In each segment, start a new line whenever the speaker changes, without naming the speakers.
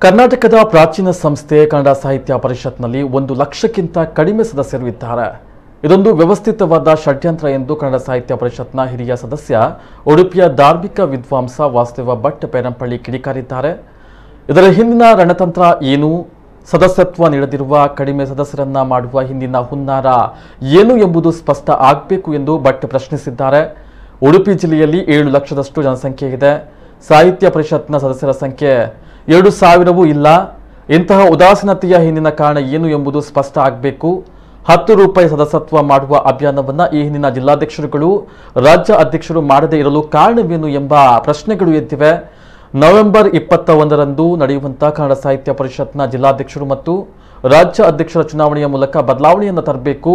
ಕರ್ನಾಟಕದ ಪ್ರಾಚೀನ ಸಂಸ್ಥೆ ಕನ್ನಡ ಸಾಹಿತ್ಯ ಪರಿಷತ್ನಲ್ಲಿ 1 ಲಕ್ಷಕ್ಕಿಂತ ಕಡಿಮೆ ಸದಸ್ಯರು ಇದ್ದಾರೆ. ಇದೊಂದು ವ್ಯವಸ್ಥಿತವಾದ ಷಡ್ಯಂತ್ರ ಎಂದು ಕನ್ನಡ ಸಾಹಿತ್ಯ ಪರಿಷತ್ನ ಹಿರಿಯ ಸದಸ್ಯ ಉಡುಪಿಯ ಧಾರ್ಮಿಕ ವಿದ್ವಾಂಸ ವಾಸುದೇವ ಭಟ್ ಪೇರಂಪಳ್ಳಿ ಕಿಡಿಕಾರಿದ್ದಾರೆ. ಇದರ ಹಿಂದಿನ ರಣತಂತ್ರ ಏನು, ಸದಸ್ಯತ್ವ ನೀಡದಿರುವ ಕಡಿಮೆ ಸದಸ್ಯರನ್ನ ಮಾಡುವ ಹಿಂದಿನ ಹುನ್ನಾರ ಏನು ಎಂಬುದು ಸ್ಪಷ್ಟ ಆಗಬೇಕು ಎಂದು ಭಟ್ ಪ್ರಶ್ನಿಸಿದ್ದಾರೆ. ಉಡುಪಿ ಜಿಲ್ಲೆಯಲ್ಲಿ 7 ಲಕ್ಷದಷ್ಟು ಜನಸಂಖ್ಯೆ ಇದೆ. ಸಾಹಿತ್ಯ ಪರಿಷತ್ನ ಸದಸ್ಯರ ಸಂಖ್ಯೆ 2,000ವೂ ಇಲ್ಲ. ಇಂತಹ ಉದಾಸೀನತೆಯ ಹಿಂದಿನ ಕಾರಣ ಏನು ಎಂಬುದು ಸ್ಪಷ್ಟ ಆಗಬೇಕು. 10 ರೂಪಾಯಿ ಸದಸ್ಯತ್ವ ಮಾಡುವ ಅಭಿಯಾನವನ್ನು ಈ ಹಿಂದಿನ ಜಿಲ್ಲಾಧ್ಯಕ್ಷರುಗಳು, ರಾಜ್ಯ ಅಧ್ಯಕ್ಷರು ಮಾಡದೇ ಇರಲು ಕಾರಣವೇನು ಎಂಬ ಪ್ರಶ್ನೆಗಳು ಎದ್ದಿವೆ. ನವೆಂಬರ್ 21ರಂದು ನಡೆಯುವಂತಹ ಕನ್ನಡ ಸಾಹಿತ್ಯ ಪರಿಷತ್ನ ಜಿಲ್ಲಾಧ್ಯಕ್ಷರು ಮತ್ತು ರಾಜ್ಯ ಅಧ್ಯಕ್ಷರ ಚುನಾವಣೆಯ ಮೂಲಕ ಬದಲಾವಣೆಯನ್ನು ತರಬೇಕು.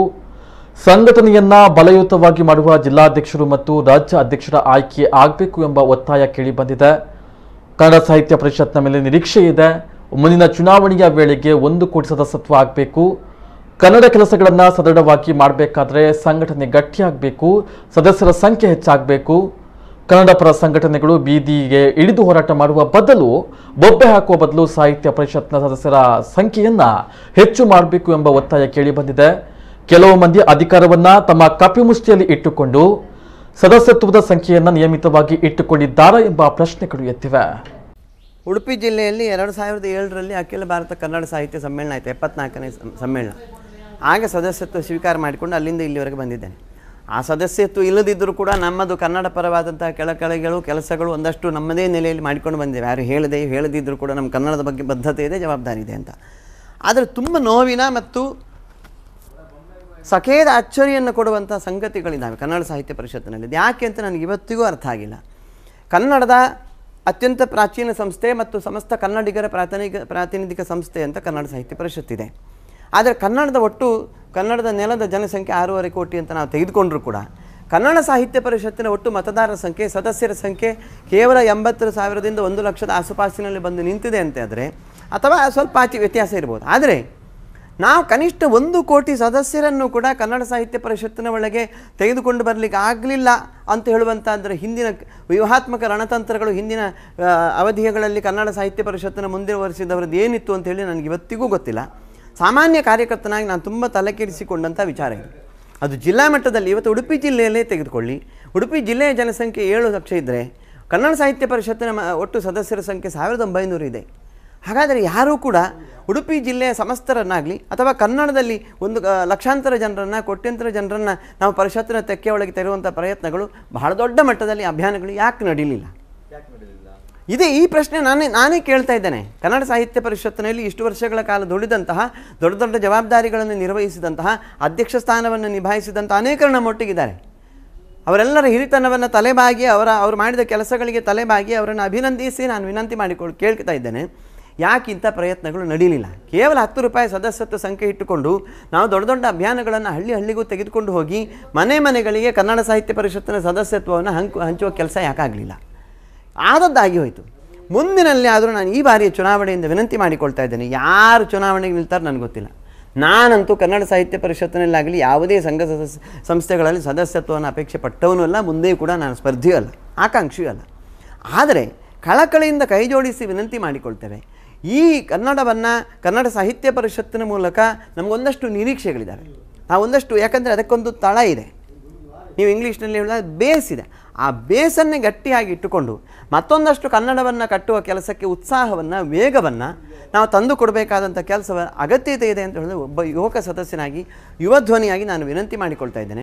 ಸಂಘಟನೆಯನ್ನ ಬಲಯುತವಾಗಿ ಮಾಡುವ ಜಿಲ್ಲಾಧ್ಯಕ್ಷರು ಮತ್ತು ರಾಜ್ಯ ಅಧ್ಯಕ್ಷರ ಆಯ್ಕೆ ಆಗಬೇಕು ಎಂಬ ಒತ್ತಾಯ ಕೇಳಿಬಂದಿದೆ. ಕನ್ನಡ ಸಾಹಿತ್ಯ ಪರಿಷತ್ನ ಮೇಲೆ ನಿರೀಕ್ಷೆ ಇದೆ. ಮುಂದಿನ ಚುನಾವಣೆಯ ವೇಳೆಗೆ 1 ಕೋಟಿ ಸದಸ್ಯತ್ವ ಆಗಬೇಕು. ಕನ್ನಡ ಕೆಲಸಗಳನ್ನು ಸದೃಢವಾಗಿ ಮಾಡಬೇಕಾದ್ರೆ ಸಂಘಟನೆ ಗಟ್ಟಿಯಾಗಬೇಕು, ಸದಸ್ಯರ ಸಂಖ್ಯೆ ಹೆಚ್ಚಾಗಬೇಕು. ಕನ್ನಡ ಪರ ಸಂಘಟನೆಗಳು ಬೀದಿಗೆ ಇಳಿದು ಹೋರಾಟ ಮಾಡುವ ಬದಲು, ಬೊಬ್ಬೆ ಹಾಕುವ ಬದಲು ಸಾಹಿತ್ಯ ಪರಿಷತ್ನ ಸದಸ್ಯರ ಸಂಖ್ಯೆಯನ್ನ ಹೆಚ್ಚು ಮಾಡಬೇಕು ಎಂಬ ಒತ್ತಾಯ ಕೇಳಿಬಂದಿದೆ. ಕೆಲವು ಮಂದಿ ಅಧಿಕಾರವನ್ನ ತಮ್ಮ ಕಪಿಮುಷ್ಟಿಯಲ್ಲಿ ಇಟ್ಟುಕೊಂಡು ಸದಸ್ಯತ್ವದ ಸಂಖ್ಯೆಯನ್ನು ನಿಯಮಿತವಾಗಿ ಇಟ್ಟುಕೊಂಡಿದ್ದಾರೆ ಎಂಬ ಪ್ರಶ್ನೆಗಳು ಎತ್ತಿವೆ.
ಉಡುಪಿ ಜಿಲ್ಲೆಯಲ್ಲಿ 2007ರಲ್ಲಿ ಅಖಿಲ ಭಾರತ ಕನ್ನಡ ಸಾಹಿತ್ಯ ಸಮ್ಮೇಳನ ಆಯಿತು, 74ನೇ ಸಮ್ಮೇಳನ. ಆಗ ಸದಸ್ಯತ್ವ ಸ್ವೀಕಾರ ಮಾಡಿಕೊಂಡು ಅಲ್ಲಿಂದ ಇಲ್ಲಿವರೆಗೆ ಬಂದಿದ್ದೇನೆ. ಆ ಸದಸ್ಯತ್ವ ಇಲ್ಲದಿದ್ದರೂ ಕೂಡ ನಮ್ಮದು ಕನ್ನಡ ಪರವಾದಂಥ ಕೆಳಕೆಳಗಳು ಕೆಲಸಗಳು ಒಂದಷ್ಟು ನಮ್ಮದೇ ನೆಲೆಯಲ್ಲಿ ಮಾಡಿಕೊಂಡು ಬಂದಿದ್ದೇವೆ. ಯಾರು ಹೇಳದಿದ್ದರೂ ಕೂಡ ನಮ್ಮ ಕನ್ನಡದ ಬಗ್ಗೆ ಬದ್ಧತೆ ಇದೆ, ಜವಾಬ್ದಾರಿ ಇದೆ ಅಂತ. ಆದರೆ ತುಂಬ ನೋವಿನ ಮತ್ತು ಸಖೇದ ಅಚ್ಚರಿಯನ್ನು ಕೊಡುವಂಥ ಸಂಗತಿಗಳಿದ್ದಾವೆ ಕನ್ನಡ ಸಾಹಿತ್ಯ ಪರಿಷತ್ತಿನಲ್ಲಿ. ಯಾಕೆ ಅಂತ ನನಗೆ ಇವತ್ತಿಗೂ ಅರ್ಥ ಆಗಿಲ್ಲ. ಕನ್ನಡದ ಅತ್ಯಂತ ಪ್ರಾಚೀನ ಸಂಸ್ಥೆ ಮತ್ತು ಸಮಸ್ತ ಕನ್ನಡಿಗರ ಪ್ರಾತಿನಿಧಿಕ ಸಂಸ್ಥೆ ಅಂತ ಕನ್ನಡ ಸಾಹಿತ್ಯ ಪರಿಷತ್ತಿದೆ. ಆದರೆ ಕನ್ನಡದ ನೆಲದ ಜನಸಂಖ್ಯೆ 6.5 ಕೋಟಿ ಅಂತ ನಾವು ತೆಗೆದುಕೊಂಡರೂ ಕೂಡ ಕನ್ನಡ ಸಾಹಿತ್ಯ ಪರಿಷತ್ತಿನ ಒಟ್ಟು ಮತದಾರರ ಸಂಖ್ಯೆ, ಸದಸ್ಯರ ಸಂಖ್ಯೆ ಕೇವಲ 80,000ದಿಂದ 1 ಲಕ್ಷದ ಆಸುಪಾಸಿನಲ್ಲಿ ಬಂದು ನಿಂತಿದೆ ಅಂತ ಆದರೆ, ಅಥವಾ ಸ್ವಲ್ಪ ವ್ಯತ್ಯಾಸ ಇರ್ಬೋದು. ಆದರೆ ನಾವು ಕನಿಷ್ಠ 1 ಕೋಟಿ ಸದಸ್ಯರನ್ನು ಕೂಡ ಕನ್ನಡ ಸಾಹಿತ್ಯ ಪರಿಷತ್ತಿನ ಒಳಗೆ ತೆಗೆದುಕೊಂಡು ಬರಲಿಕ್ಕೆ ಆಗಲಿಲ್ಲ ಅಂತ ಹೇಳುವಂತಾದರೆ ಹಿಂದಿನ ವ್ಯೂಹಾತ್ಮಕ ರಣತಂತ್ರಗಳು ಹಿಂದಿನ ಅವಧಿಗಳಲ್ಲಿ ಕನ್ನಡ ಸಾಹಿತ್ಯ ಪರಿಷತ್ತಿನ ಮುಂದುವರಿಸಿದವರದ್ದು ಏನಿತ್ತು ಅಂತೇಳಿ ನನಗೆ ಇವತ್ತಿಗೂ ಗೊತ್ತಿಲ್ಲ. ಸಾಮಾನ್ಯ ಕಾರ್ಯಕರ್ತನಾಗಿ ನಾನು ತುಂಬ ತಲೆಕೆಡಿಸಿಕೊಂಡಂಥ ವಿಚಾರ ಇದು. ಅದು ಜಿಲ್ಲಾ ಮಟ್ಟದಲ್ಲಿ ಇವತ್ತು ಉಡುಪಿ ಜಿಲ್ಲೆಯಲ್ಲೇ ತೆಗೆದುಕೊಳ್ಳಿ, ಉಡುಪಿ ಜಿಲ್ಲೆಯ ಜನಸಂಖ್ಯೆ 7 ಲಕ್ಷ ಇದ್ದರೆ ಕನ್ನಡ ಸಾಹಿತ್ಯ ಪರಿಷತ್ತಿನ ಒಟ್ಟು ಸದಸ್ಯರ ಸಂಖ್ಯೆ 1900 ಇದೆ. ಹಾಗಾದರೆ ಯಾರೂ ಕೂಡ ಉಡುಪಿ ಜಿಲ್ಲೆಯ ಸಮಸ್ತರನ್ನಾಗಲಿ ಅಥವಾ ಕನ್ನಡದಲ್ಲಿ ಲಕ್ಷಾಂತರ ಜನರನ್ನು, ಕೋಟ್ಯಂತರ ಜನರನ್ನು ನಾವು ಪರಿಷತ್ತಿನ ತೆಕ್ಕೆಯೊಳಗೆ ತೆರೆಯುವಂಥ ಪ್ರಯತ್ನಗಳು, ಬಹಳ ದೊಡ್ಡ ಮಟ್ಟದಲ್ಲಿ ಅಭಿಯಾನಗಳು ಯಾಕೆ ನಡೀಲಿಲ್ಲ? ಇದೇ ಈ ಪ್ರಶ್ನೆ ನಾನೇ ಕೇಳ್ತಾ ಇದ್ದೇನೆ. ಕನ್ನಡ ಸಾಹಿತ್ಯ ಪರಿಷತ್ತಿನಲ್ಲಿ ಇಷ್ಟು ವರ್ಷಗಳ ಕಾಲ ದುಡಿದಂತಹ, ದೊಡ್ಡ ದೊಡ್ಡ ಜವಾಬ್ದಾರಿಗಳನ್ನು ನಿರ್ವಹಿಸಿದಂತಹ, ಅಧ್ಯಕ್ಷ ಸ್ಥಾನವನ್ನು ನಿಭಾಯಿಸಿದಂಥ ಅನೇಕರು ನಮ್ಮೊಟ್ಟಿಗಿದ್ದಾರೆ. ಅವರೆಲ್ಲರ ಹಿರಿತನವನ್ನು ತಲೆಬಾಗಿ ಅವರು ಮಾಡಿದ ಕೆಲಸಗಳಿಗೆ ತಲೆಬಾಗಿ ಅವರನ್ನು ಅಭಿನಂದಿಸಿ ನಾನು ವಿನಂತಿ ಕೇಳ್ತಾ ಇದ್ದೇನೆ. ಯಾಕಿಂಥ ಪ್ರಯತ್ನಗಳು ನಡೀಲಿಲ್ಲ? ಕೇವಲ 10 ರೂಪಾಯಿ ಸದಸ್ಯತ್ವ ಸಂಖ್ಯೆ ಇಟ್ಟುಕೊಂಡು ನಾವು ದೊಡ್ಡ ದೊಡ್ಡ ಅಭಿಯಾನಗಳನ್ನು ಹಳ್ಳಿಗೂ ತೆಗೆದುಕೊಂಡು ಹೋಗಿ ಮನೆಗಳಿಗೆ ಕನ್ನಡ ಸಾಹಿತ್ಯ ಪರಿಷತ್ತಿನ ಸದಸ್ಯತ್ವವನ್ನು ಹಂಚುವ ಕೆಲಸ ಯಾಕಾಗಲಿಲ್ಲ? ಆದದ್ದಾಗಿ ಹೋಯಿತು. ಮುಂದಿನಲ್ಲಿ ಆದರೂ ನಾನು ಈ ಬಾರಿಯ ಚುನಾವಣೆಯಿಂದ ವಿನಂತಿ ಮಾಡಿಕೊಳ್ತಾ ಇದ್ದೇನೆ. ಯಾರು ಚುನಾವಣೆಗೆ ನಿಲ್ತಾರೆ ನನಗೆ ಗೊತ್ತಿಲ್ಲ. ನಾನಂತೂ ಕನ್ನಡ ಸಾಹಿತ್ಯ ಪರಿಷತ್ತಿನಲ್ಲಾಗಲಿ ಯಾವುದೇ ಸಂಘ ಸಂಸ್ಥೆಗಳಲ್ಲಿ ಸದಸ್ಯತ್ವವನ್ನು ಅಪೇಕ್ಷೆ ಪಟ್ಟವನೂ ಅಲ್ಲ, ಮುಂದೆಯೂ ಕೂಡ ನಾನು ಸ್ಪರ್ಧಿಯೂ ಅಲ್ಲ, ಆಕಾಂಕ್ಷಿಯೂ ಅಲ್ಲ. ಆದರೆ ಕಳಕಳಿಯಿಂದ ಕೈ ಜೋಡಿಸಿ ವಿನಂತಿ ಮಾಡಿಕೊಳ್ತೇವೆ. ಈ ಕನ್ನಡ ಸಾಹಿತ್ಯ ಪರಿಷತ್ತಿನ ಮೂಲಕ ನಮಗೊಂದಷ್ಟು ನಿರೀಕ್ಷೆಗಳಿದ್ದಾವೆ. ನಾವೊಂದಷ್ಟು, ಯಾಕಂದರೆ ಅದಕ್ಕೊಂದು ತಳ ಇದೆ, ನೀವು ಇಂಗ್ಲೀಷ್ನಲ್ಲಿ ಹೇಳಿದಾಗ ಬೇಸ್ ಇದೆ. ಆ ಬೇಸನ್ನೇ ಗಟ್ಟಿಯಾಗಿ ಇಟ್ಟುಕೊಂಡು ಮತ್ತೊಂದಷ್ಟು ಕನ್ನಡವನ್ನು ಕಟ್ಟುವ ಕೆಲಸಕ್ಕೆ ಉತ್ಸಾಹವನ್ನು, ವೇಗವನ್ನು ನಾವು ತಂದು ಕೊಡಬೇಕಾದಂಥ ಕೆಲಸದ ಅಗತ್ಯತೆ ಇದೆ ಅಂತ ಹೇಳಿದ್ರೆ ಒಬ್ಬ ಯುವಕ ಸದಸ್ಯನಾಗಿ, ಯುವ ಧ್ವನಿಯಾಗಿ ನಾನು ವಿನಂತಿ ಮಾಡಿಕೊಳ್ತಾ ಇದ್ದೇನೆ.